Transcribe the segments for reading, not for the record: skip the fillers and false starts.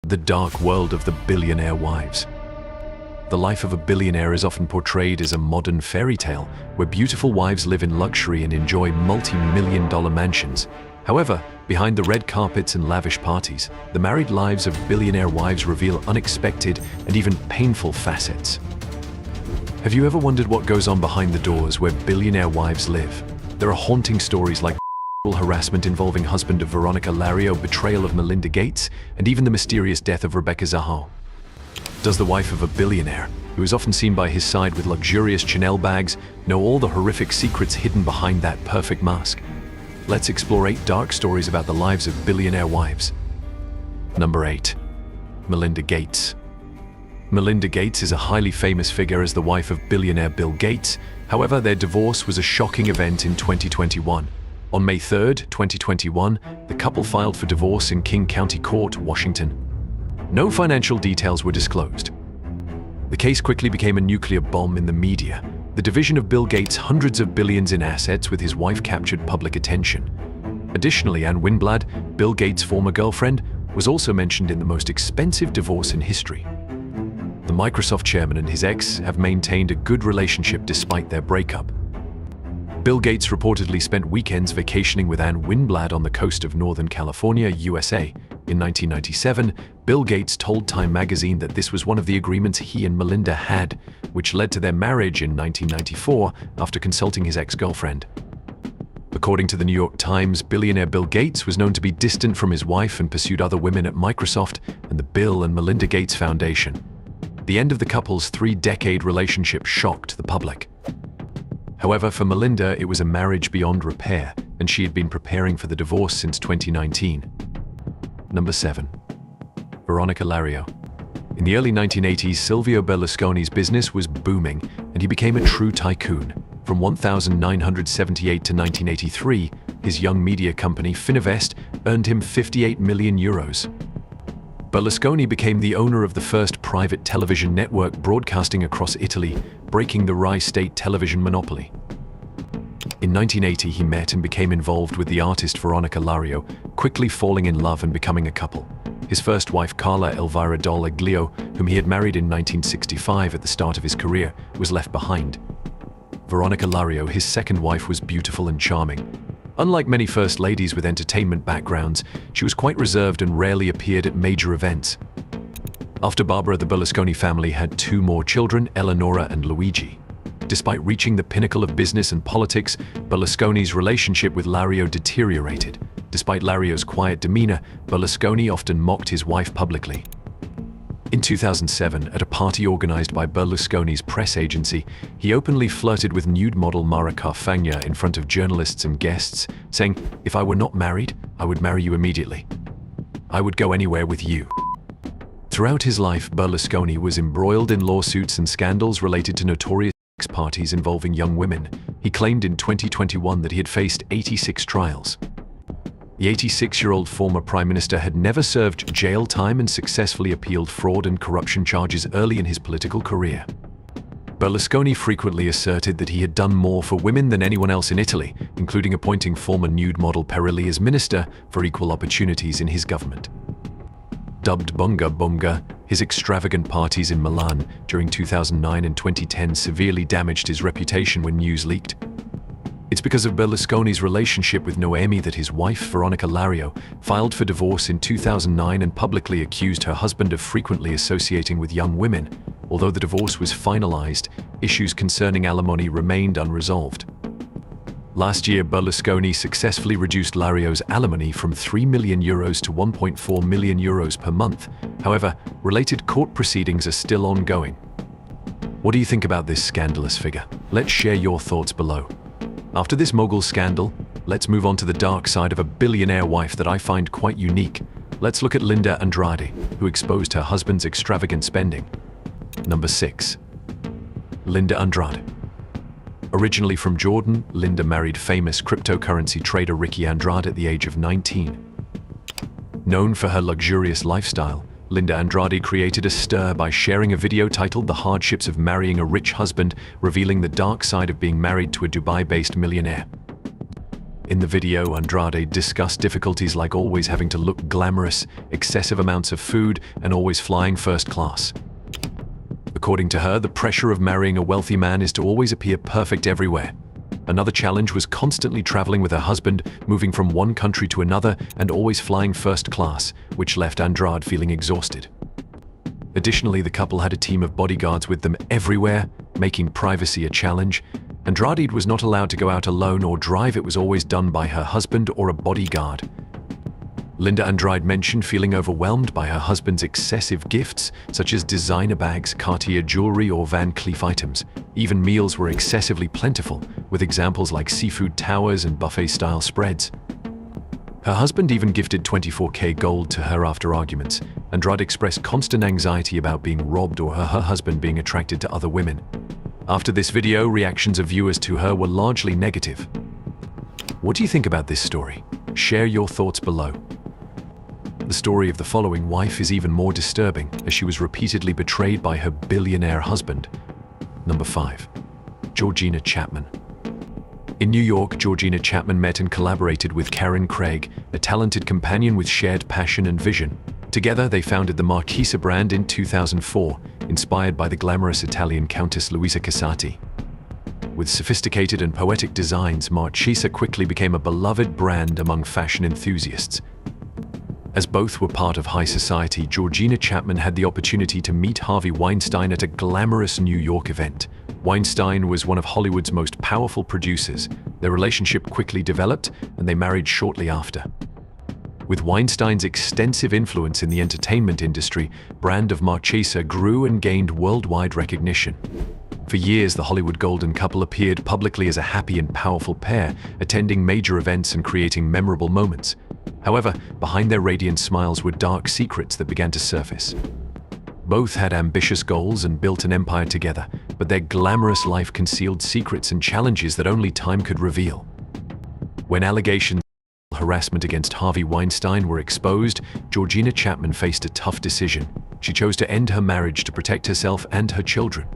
The dark world of the billionaire wives. The life of a billionaire is often portrayed as a modern fairy tale, where beautiful wives live in luxury and enjoy multi-million-dollar mansions. However, behind the red carpets and lavish parties, the married lives of billionaire wives reveal unexpected and even painful facets. Have you ever wondered what goes on behind the doors where billionaire wives live? There are haunting stories like harassment involving husband of Veronica Lario, betrayal of Melinda Gates, and even the mysterious death of Rebecca Zaho. Does the wife of a billionaire, who is often seen by his side with luxurious Chanel bags, know all the horrific secrets hidden behind that perfect mask? Let's explore 8 dark stories about the lives of billionaire wives. Number 8. Melinda Gates. Melinda Gates is a highly famous figure as the wife of billionaire Bill Gates. However, their divorce was a shocking event in 2021. On May 3, 2021, the couple filed for divorce in King County Court, Washington. No financial details were disclosed. The case quickly became a nuclear bomb in the media. The division of Bill Gates' hundreds of billions in assets with his wife captured public attention. Additionally, Ann Winblad, Bill Gates' former girlfriend, was also mentioned in the most expensive divorce in history. The Microsoft chairman and his ex have maintained a good relationship despite their breakup. Bill Gates reportedly spent weekends vacationing with Ann Winblad on the coast of Northern California, USA. In 1997, Bill Gates told Time magazine that this was one of the agreements he and Melinda had, which led to their marriage in 1994 after consulting his ex-girlfriend. According to the New York Times, billionaire Bill Gates was known to be distant from his wife and pursued other women at Microsoft and the Bill and Melinda Gates Foundation. The end of the couple's 3-decade relationship shocked the public. However, for Melinda, it was a marriage beyond repair, and she had been preparing for the divorce since 2019. Number 7. Veronica Lario. In the early 1980s, Silvio Berlusconi's business was booming, and he became a true tycoon. From 1978 to 1983, his young media company, Fininvest, earned him €58 million. Berlusconi became the owner of the first private television network broadcasting across Italy, breaking the Rai state television monopoly. In 1980, he met and became involved with the artist Veronica Lario, quickly falling in love and becoming a couple. His first wife, Carla Elvira Doll-Aglio, whom he had married in 1965 at the start of his career, was left behind. Veronica Lario, his second wife, was beautiful and charming. Unlike many first ladies with entertainment backgrounds, she was quite reserved and rarely appeared at major events. After Barbara, the Berlusconi family had 2 more children, Eleonora and Luigi. Despite reaching the pinnacle of business and politics, Berlusconi's relationship with Lario deteriorated. Despite Lario's quiet demeanor, Berlusconi often mocked his wife publicly. In 2007, at a party organized by Berlusconi's press agency, he openly flirted with nude model Mara Carfagna in front of journalists and guests, saying, "If I were not married, I would marry you immediately. I would go anywhere with you." Throughout his life, Berlusconi was embroiled in lawsuits and scandals related to notorious sex parties involving young women. He claimed in 2021 that he had faced 86 trials. The 86-year-old former prime minister had never served jail time and successfully appealed fraud and corruption charges early in his political career. Berlusconi frequently asserted that he had done more for women than anyone else in Italy, including appointing former nude model Perilli as minister for equal opportunities in his government. Dubbed Bunga Bunga, his extravagant parties in Milan during 2009 and 2010 severely damaged his reputation when news leaked. It's because of Berlusconi's relationship with Noemi that his wife, Veronica Lario, filed for divorce in 2009 and publicly accused her husband of frequently associating with young women. Although the divorce was finalized, issues concerning alimony remained unresolved. Last year, Berlusconi successfully reduced Lario's alimony from €3 million to €1.4 million per month. However, related court proceedings are still ongoing. What do you think about this scandalous figure? Let's share your thoughts below. After this mogul scandal, let's move on to the dark side of a billionaire wife that I find quite unique. Let's look at Linda Andrade, who exposed her husband's extravagant spending. Number 6. Linda Andrade. Originally from Jordan, Linda married famous cryptocurrency trader Ricky Andrade at the age of 19. Known for her luxurious lifestyle, Linda Andrade created a stir by sharing a video titled "The Hardships of Marrying a Rich Husband," revealing the dark side of being married to a Dubai-based millionaire. In the video, Andrade discussed difficulties like always having to look glamorous, excessive amounts of food, and always flying first class. According to her, the pressure of marrying a wealthy man is to always appear perfect everywhere. Another challenge was constantly traveling with her husband, moving from one country to another and always flying first class, which left Andrade feeling exhausted. Additionally, the couple had a team of bodyguards with them everywhere, making privacy a challenge. Andrade was not allowed to go out alone or drive. It was always done by her husband or a bodyguard. Linda Andrade mentioned feeling overwhelmed by her husband's excessive gifts, such as designer bags, Cartier jewelry, or Van Cleef items. Even meals were excessively plentiful, with examples like seafood towers and buffet-style spreads. Her husband even gifted 24K gold to her after arguments. Andrade expressed constant anxiety about being robbed or her husband being attracted to other women. After this video, reactions of viewers to her were largely negative. What do you think about this story? Share your thoughts below. The story of the following wife is even more disturbing, as she was repeatedly betrayed by her billionaire husband. Number 5. Georgina Chapman. In New York, Georgina Chapman met and collaborated with Karen Craig, a talented companion with shared passion and vision. Together, they founded the Marchesa brand in 2004, inspired by the glamorous Italian Countess Luisa Casati. With sophisticated and poetic designs, Marchesa quickly became a beloved brand among fashion enthusiasts. As both were part of high society, Georgina Chapman had the opportunity to meet Harvey Weinstein at a glamorous New York event. Weinstein was one of Hollywood's most powerful producers. Their relationship quickly developed, and they married shortly after. With Weinstein's extensive influence in the entertainment industry, brand of Marchesa grew and gained worldwide recognition. For years, the Hollywood golden couple appeared publicly as a happy and powerful pair, attending major events and creating memorable moments. However, behind their radiant smiles were dark secrets that began to surface. Both had ambitious goals and built an empire together, but their glamorous life concealed secrets and challenges that only time could reveal. When allegations of harassment against Harvey Weinstein were exposed, Georgina Chapman faced a tough decision. She chose to end her marriage to protect herself and her children.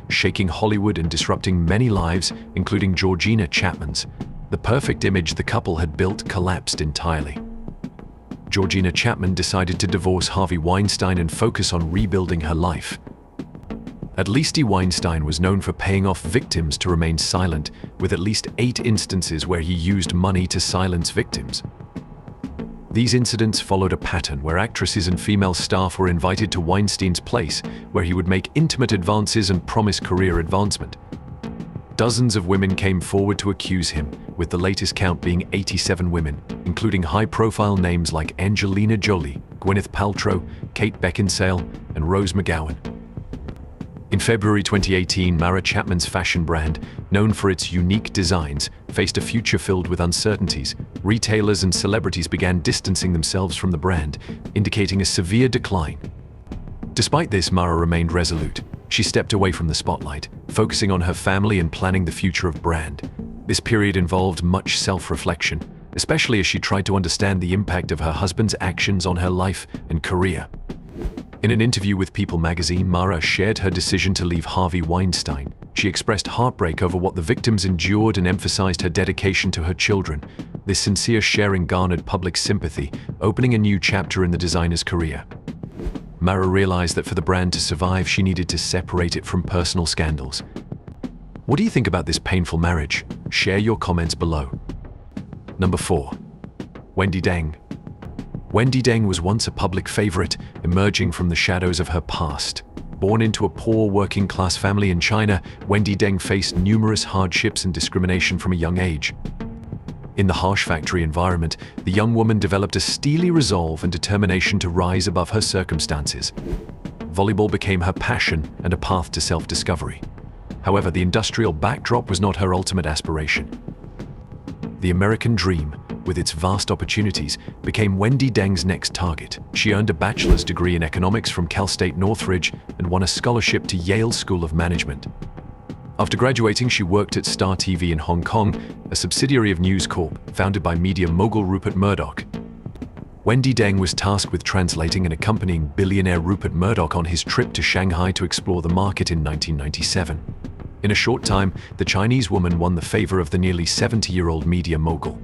Shaking Hollywood and disrupting many lives, including Georgina Chapman's, the perfect image the couple had built collapsed entirely. Georgina Chapman decided to divorce Harvey Weinstein and focus on rebuilding her life. At least Weinstein was known for paying off victims to remain silent, with at least 8 instances where he used money to silence victims. These incidents followed a pattern where actresses and female staff were invited to Weinstein's place, where he would make intimate advances and promise career advancement. Dozens of women came forward to accuse him, with the latest count being 87 women, including high-profile names like Angelina Jolie, Gwyneth Paltrow, Kate Beckinsale, and Rose McGowan. In February 2018, Mara Chapman's fashion brand, known for its unique designs, faced a future filled with uncertainties. Retailers and celebrities began distancing themselves from the brand, indicating a severe decline. Despite this, Mara remained resolute. She stepped away from the spotlight, focusing on her family and planning the future of brand. This period involved much self-reflection, especially as she tried to understand the impact of her husband's actions on her life and career. In an interview with People magazine, Mara shared her decision to leave Harvey Weinstein. She expressed heartbreak over what the victims endured and emphasized her dedication to her children. This sincere sharing garnered public sympathy, opening a new chapter in the designer's career. Mara realized that for the brand to survive, she needed to separate it from personal scandals. What do you think about this painful marriage? Share your comments below. Number 4. Wendi Deng. Wendi Deng was once a public favorite, emerging from the shadows of her past. Born into a poor working-class family in China, Wendi Deng faced numerous hardships and discrimination from a young age. In the harsh factory environment, the young woman developed a steely resolve and determination to rise above her circumstances. Volleyball became her passion and a path to self-discovery. However, the industrial backdrop was not her ultimate aspiration. The American dream, with its vast opportunities, became Wendi Deng's next target. She earned a bachelor's degree in economics from Cal State Northridge and won a scholarship to Yale School of Management. After graduating, she worked at Star TV in Hong Kong, a subsidiary of News Corp, founded by media mogul Rupert Murdoch. Wendi Deng was tasked with translating and accompanying billionaire Rupert Murdoch on his trip to Shanghai to explore the market in 1997. In a short time, the Chinese woman won the favor of the nearly 70-year-old media mogul.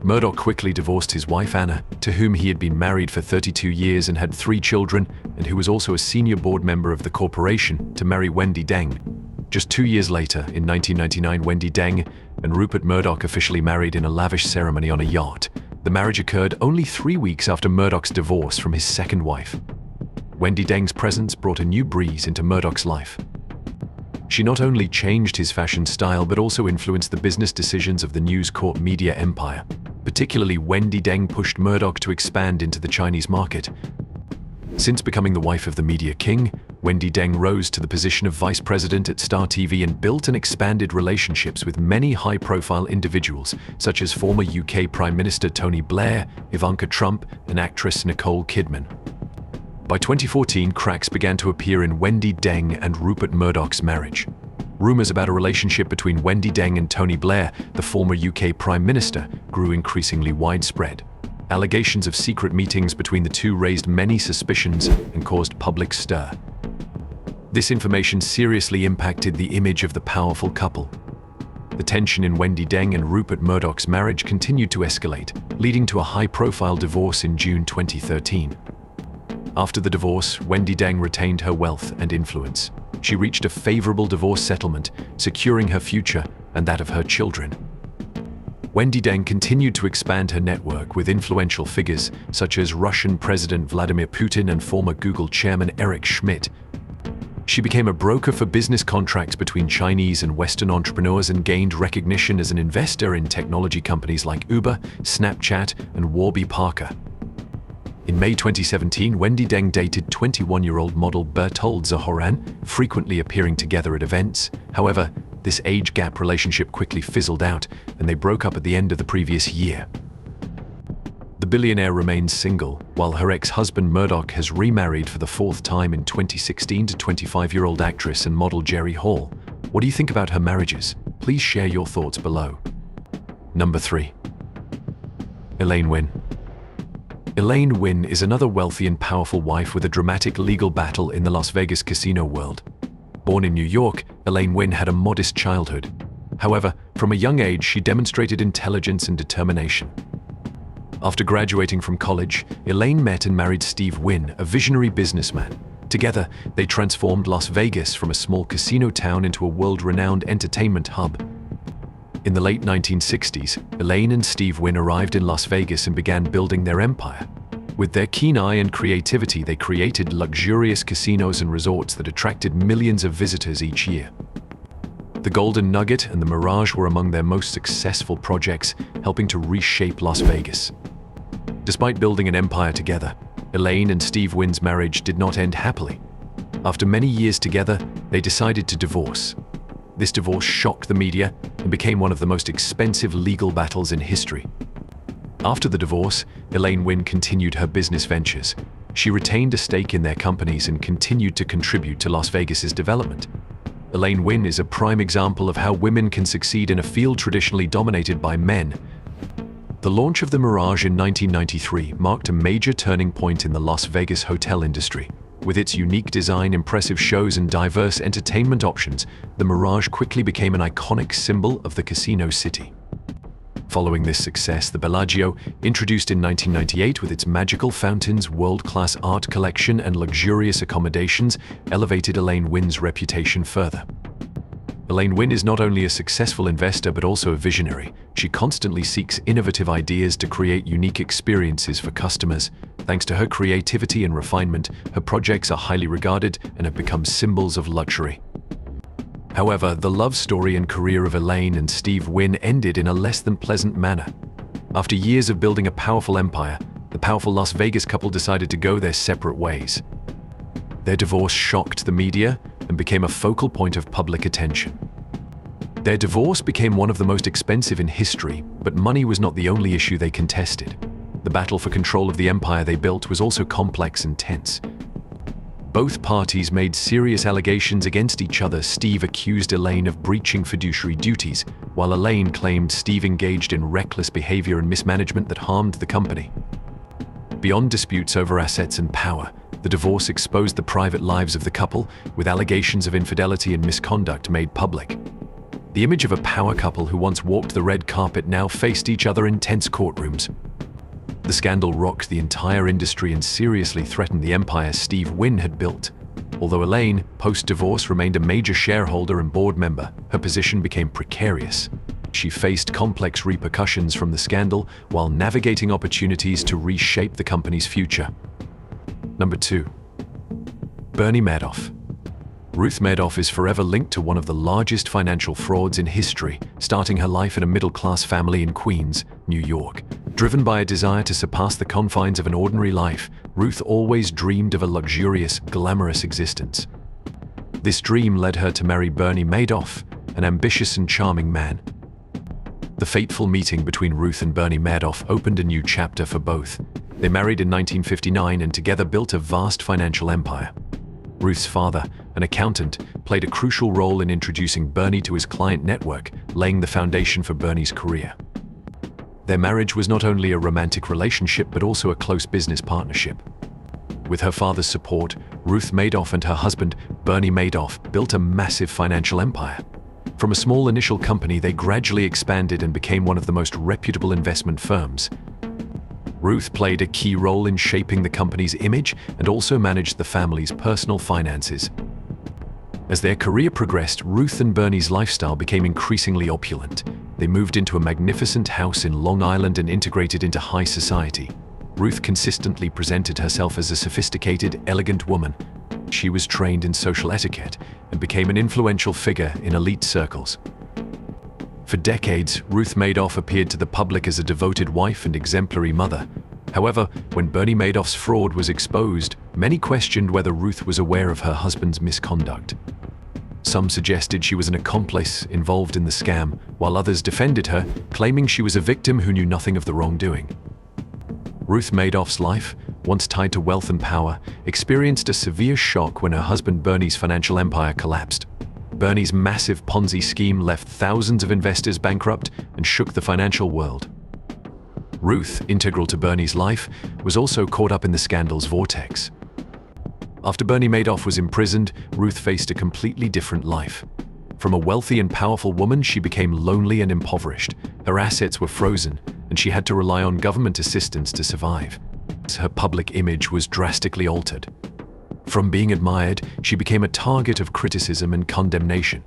Murdoch quickly divorced his wife Anna, to whom he had been married for 32 years and had 3 children, and who was also a senior board member of the corporation, to marry Wendy Deng. Just 2 years later, in 1999, Wendy Deng and Rupert Murdoch officially married in a lavish ceremony on a yacht. The marriage occurred only 3 weeks after Murdoch's divorce from his second wife. Wendy Deng's presence brought a new breeze into Murdoch's life. She not only changed his fashion style but also influenced the business decisions of the News Corp media empire. Particularly, Wendy Deng pushed Murdoch to expand into the Chinese market. Since becoming the wife of the media king, Wendy Deng rose to the position of vice president at Star TV and built and expanded relationships with many high-profile individuals, such as former UK Prime Minister Tony Blair, Ivanka Trump, and actress Nicole Kidman. By 2014, cracks began to appear in Wendy Deng and Rupert Murdoch's marriage. Rumors about a relationship between Wendy Deng and Tony Blair, the former UK Prime Minister, grew increasingly widespread. Allegations of secret meetings between the two raised many suspicions and caused public stir. This information seriously impacted the image of the powerful couple. The tension in Wendy Deng and Rupert Murdoch's marriage continued to escalate, leading to a high-profile divorce in June 2013. After the divorce, Wendy Deng retained her wealth and influence. She reached a favorable divorce settlement, securing her future and that of her children. Wendy Deng continued to expand her network with influential figures such as Russian President Vladimir Putin and former Google chairman Eric Schmidt. She became a broker for business contracts between Chinese and Western entrepreneurs and gained recognition as an investor in technology companies like Uber, Snapchat, and Warby Parker. In May 2017, Wendy Deng dated 21-year-old model Bertold Zahoran, frequently appearing together at events. However, this age gap relationship quickly fizzled out, and they broke up at the end of the previous year. The billionaire remains single, while her ex-husband Murdoch has remarried for the 4th time in 2016 to 25-year-old actress and model Jerry Hall. What do you think about her marriages? Please share your thoughts below. Number 3. Elaine Wynn. Elaine Wynn is another wealthy and powerful wife with a dramatic legal battle in the Las Vegas casino world. Born in New York, Elaine Wynn had a modest childhood. However, from a young age, she demonstrated intelligence and determination. After graduating from college, Elaine met and married Steve Wynn, a visionary businessman. Together, they transformed Las Vegas from a small casino town into a world-renowned entertainment hub. In the late 1960s, Elaine and Steve Wynn arrived in Las Vegas and began building their empire. With their keen eye and creativity, they created luxurious casinos and resorts that attracted millions of visitors each year. The Golden Nugget and the Mirage were among their most successful projects, helping to reshape Las Vegas. Despite building an empire together, Elaine and Steve Wynn's marriage did not end happily. After many years together, they decided to divorce. This divorce shocked the media and became one of the most expensive legal battles in history. After the divorce, Elaine Wynn continued her business ventures. She retained a stake in their companies and continued to contribute to Las Vegas's development. Elaine Wynn is a prime example of how women can succeed in a field traditionally dominated by men. The launch of the Mirage in 1993 marked a major turning point in the Las Vegas hotel industry. With its unique design, impressive shows, and diverse entertainment options, the Mirage quickly became an iconic symbol of the casino city. Following this success, the Bellagio, introduced in 1998 with its magical fountains, world-class art collection, and luxurious accommodations, elevated Elaine Wynn's reputation further. Elaine Wynn is not only a successful investor but also a visionary. She constantly seeks innovative ideas to create unique experiences for customers. Thanks to her creativity and refinement, her projects are highly regarded and have become symbols of luxury. However, the love story and career of Elaine and Steve Wynn ended in a less than pleasant manner. After years of building a powerful empire, the powerful Las Vegas couple decided to go their separate ways. Their divorce shocked the media and became a focal point of public attention. Their divorce became one of the most expensive in history, but money was not the only issue they contested. The battle for control of the empire they built was also complex and tense. Both parties made serious allegations against each other. Steve accused Elaine of breaching fiduciary duties, while Elaine claimed Steve engaged in reckless behavior and mismanagement that harmed the company. Beyond disputes over assets and power, the divorce exposed the private lives of the couple, with allegations of infidelity and misconduct made public. The image of a power couple who once walked the red carpet now faced each other in tense courtrooms. The scandal rocked the entire industry and seriously threatened the empire Steve Wynn had built. Although Elaine, post-divorce, remained a major shareholder and board member, her position became precarious. She faced complex repercussions from the scandal while navigating opportunities to reshape the company's future. Number 2. Bernie Madoff. Ruth Madoff is forever linked to one of the largest financial frauds in history, starting her life in a middle-class family in Queens, New York. Driven by a desire to surpass the confines of an ordinary life, Ruth always dreamed of a luxurious, glamorous existence. This dream led her to marry Bernie Madoff, an ambitious and charming man. The fateful meeting between Ruth and Bernie Madoff opened a new chapter for both. They married in 1959 and together built a vast financial empire. Ruth's father, an accountant, played a crucial role in introducing Bernie to his client network, laying the foundation for Bernie's career. Their marriage was not only a romantic relationship but also a close business partnership. With her father's support, Ruth Madoff and her husband, Bernie Madoff, built a massive financial empire. From a small initial company, they gradually expanded and became one of the most reputable investment firms. Ruth played a key role in shaping the company's image and also managed the family's personal finances. As their career progressed, Ruth and Bernie's lifestyle became increasingly opulent. They moved into a magnificent house in Long Island and integrated into high society. Ruth consistently presented herself as a sophisticated, elegant woman. She was trained in social etiquette and became an influential figure in elite circles. For decades, Ruth Madoff appeared to the public as a devoted wife and exemplary mother. However, when Bernie Madoff's fraud was exposed, many questioned whether Ruth was aware of her husband's misconduct. Some suggested she was an accomplice involved in the scam, while others defended her, claiming she was a victim who knew nothing of the wrongdoing. Ruth Madoff's life, once tied to wealth and power, experienced a severe shock when her husband Bernie's financial empire collapsed. Bernie's massive Ponzi scheme left thousands of investors bankrupt and shook the financial world. Ruth, integral to Bernie's life, was also caught up in the scandal's vortex. After Bernie Madoff was imprisoned, Ruth faced a completely different life. From a wealthy and powerful woman, she became lonely and impoverished. Her assets were frozen, and she had to rely on government assistance to survive. Her public image was drastically altered. From being admired, she became a target of criticism and condemnation.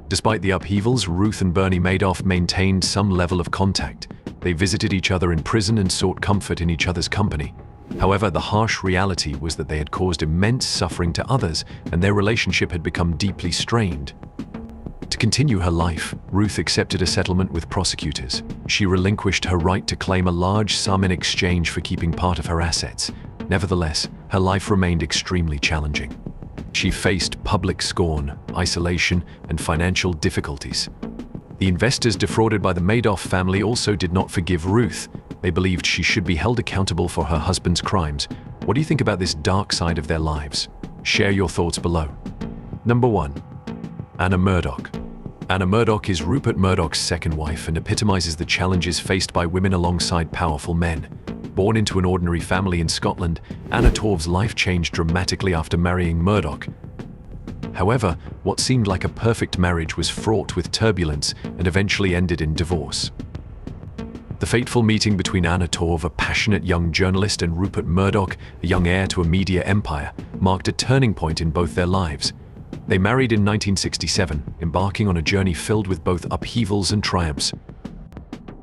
Despite the upheavals, Ruth and Bernie Madoff maintained some level of contact. They visited each other in prison and sought comfort in each other's company. However, the harsh reality was that they had caused immense suffering to others, and their relationship had become deeply strained. To continue her life, Ruth accepted a settlement with prosecutors. She relinquished her right to claim a large sum in exchange for keeping part of her assets. Nevertheless, her life remained extremely challenging. She faced public scorn, isolation, and financial difficulties. The investors defrauded by the Madoff family also did not forgive Ruth. They believed she should be held accountable for her husband's crimes. What do you think about this dark side of their lives? Share your thoughts below. Number 1. Anna Murdoch. Anna Murdoch is Rupert Murdoch's second wife and epitomizes the challenges faced by women alongside powerful men. Born into an ordinary family in Scotland, Anna Torv's life changed dramatically after marrying Murdoch. However, what seemed like a perfect marriage was fraught with turbulence and eventually ended in divorce. The fateful meeting between Anna Torv, a passionate young journalist, and Rupert Murdoch, a young heir to a media empire, marked a turning point in both their lives. They married in 1967, embarking on a journey filled with both upheavals and triumphs.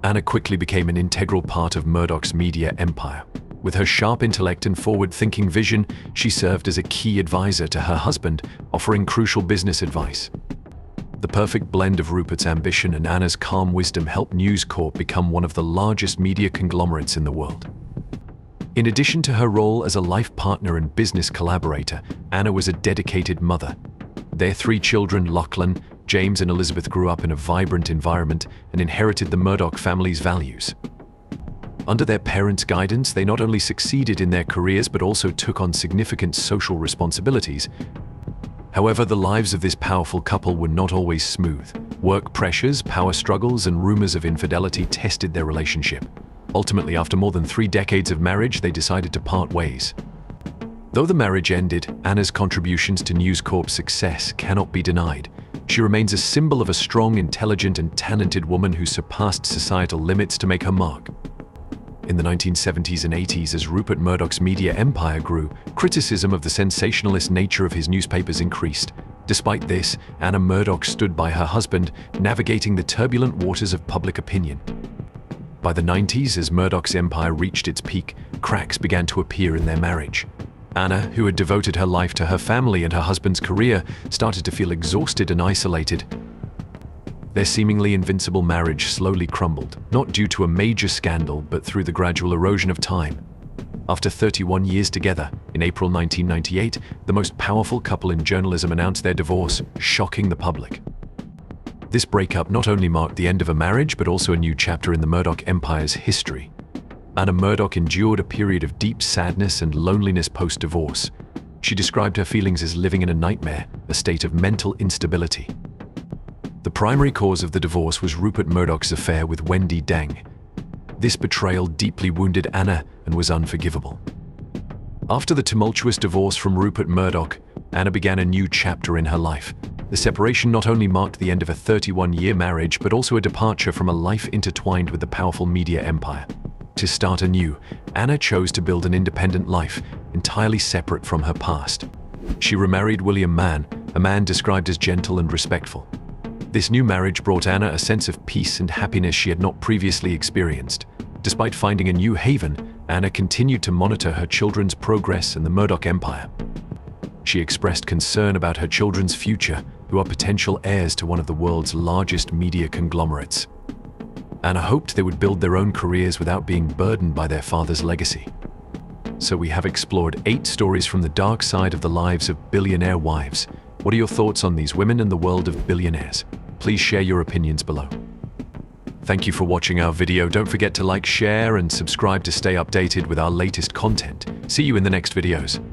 Anna quickly became an integral part of Murdoch's media empire. With her sharp intellect and forward-thinking vision, she served as a key advisor to her husband, offering crucial business advice. The perfect blend of Rupert's ambition and Anna's calm wisdom helped News Corp become one of the largest media conglomerates in the world. In addition to her role as a life partner and business collaborator, Anna was a dedicated mother. Their 3 children, Lachlan, James, and Elizabeth, grew up in a vibrant environment and inherited the Murdoch family's values. Under their parents' guidance, they not only succeeded in their careers but also took on significant social responsibilities. However, the lives of this powerful couple were not always smooth. Work pressures, power struggles, and rumors of infidelity tested their relationship. Ultimately, after more than 3 decades of marriage, they decided to part ways. Though the marriage ended, Anna's contributions to News Corp's success cannot be denied. She remains a symbol of a strong, intelligent, and talented woman who surpassed societal limits to make her mark. In the 1970s and 80s, as Rupert Murdoch's media empire grew, criticism of the sensationalist nature of his newspapers increased. Despite this, Anna Murdoch stood by her husband, navigating the turbulent waters of public opinion. By the 90s, as Murdoch's empire reached its peak, cracks began to appear in their marriage. Anna, who had devoted her life to her family and her husband's career, started to feel exhausted and isolated. Their seemingly invincible marriage slowly crumbled, not due to a major scandal, but through the gradual erosion of time. After 31 years together, in April 1998, the most powerful couple in journalism announced their divorce, shocking the public. This breakup not only marked the end of a marriage, but also a new chapter in the Murdoch empire's history. Anna Murdoch endured a period of deep sadness and loneliness post-divorce. She described her feelings as living in a nightmare, a state of mental instability. The primary cause of the divorce was Rupert Murdoch's affair with Wendy Deng. This betrayal deeply wounded Anna and was unforgivable. After the tumultuous divorce from Rupert Murdoch, Anna began a new chapter in her life. The separation not only marked the end of a 31-year marriage, but also a departure from a life intertwined with the powerful media empire. To start anew, Anna chose to build an independent life, entirely separate from her past. She remarried William Mann, a man described as gentle and respectful. This new marriage brought Anna a sense of peace and happiness she had not previously experienced. Despite finding a new haven, Anna continued to monitor her children's progress in the Murdoch empire. She expressed concern about her children's future, who are potential heirs to one of the world's largest media conglomerates. Anna hoped they would build their own careers without being burdened by their father's legacy. So we have explored 8 stories from the dark side of the lives of billionaire wives. What are your thoughts on these women and the world of billionaires? Please share your opinions below. Thank you for watching our video. Don't forget to like, share, and subscribe to stay updated with our latest content. See you in the next videos.